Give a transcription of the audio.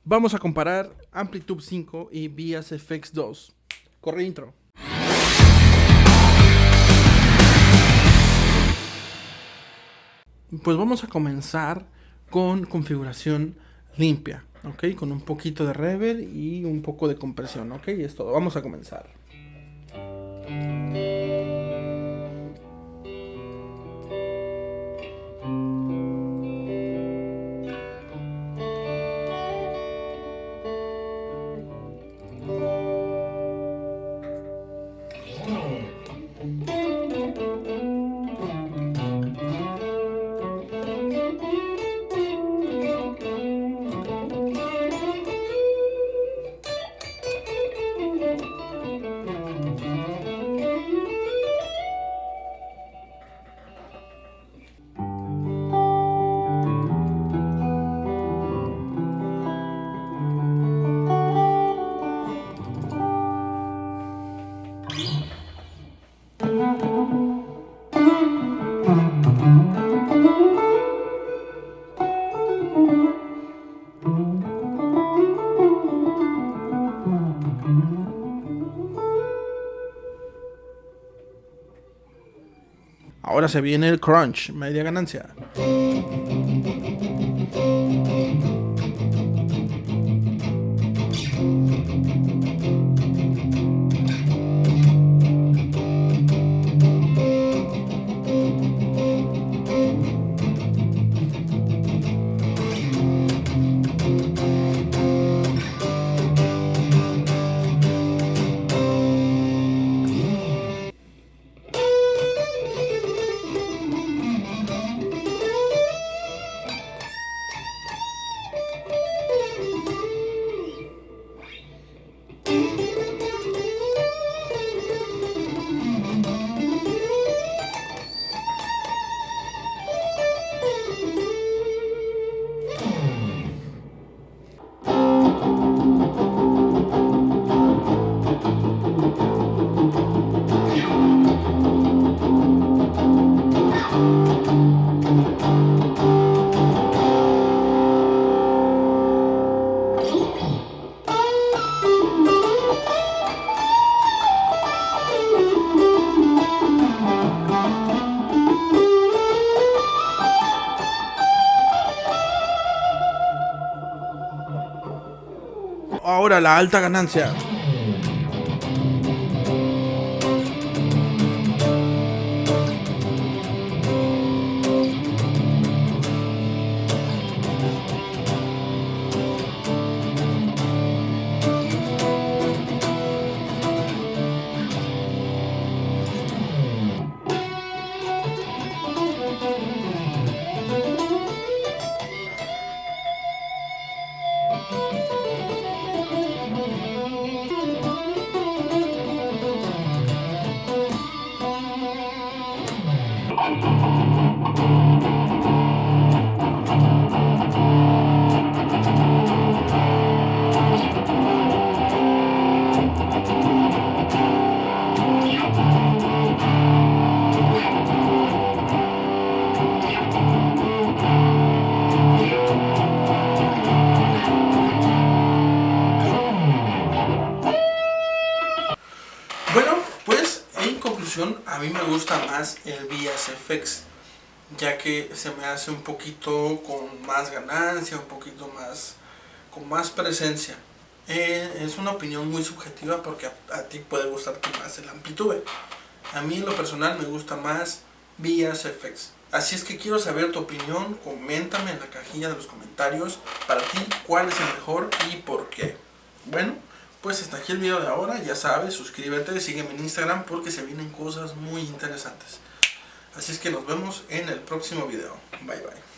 Vamos a comparar Amplitude 5 y VSFX 2. Corre intro. Pues vamos a comenzar con configuración limpia, ¿ok? Con un poquito de reverb y un poco de compresión, ¿ok? Y es todo. Vamos a comenzar. Ahora se viene el crunch, media ganancia. Ahora la alta ganancia. Bueno, pues en conclusión, a mí me gusta más el VSFX, ya que se me hace un poquito con más ganancia, un poquito más, con más presencia. Es una opinión muy subjetiva porque a ti puede gustarte más el Amplitude. A mí en lo personal me gusta más VSFX. Así es que quiero saber tu opinión, coméntame en la cajilla de los comentarios para ti cuál es el mejor y por qué. Bueno, pues hasta aquí el video de ahora, ya sabes, suscríbete, sígueme en Instagram porque se vienen cosas muy interesantes. Así es que nos vemos en el próximo video. Bye bye.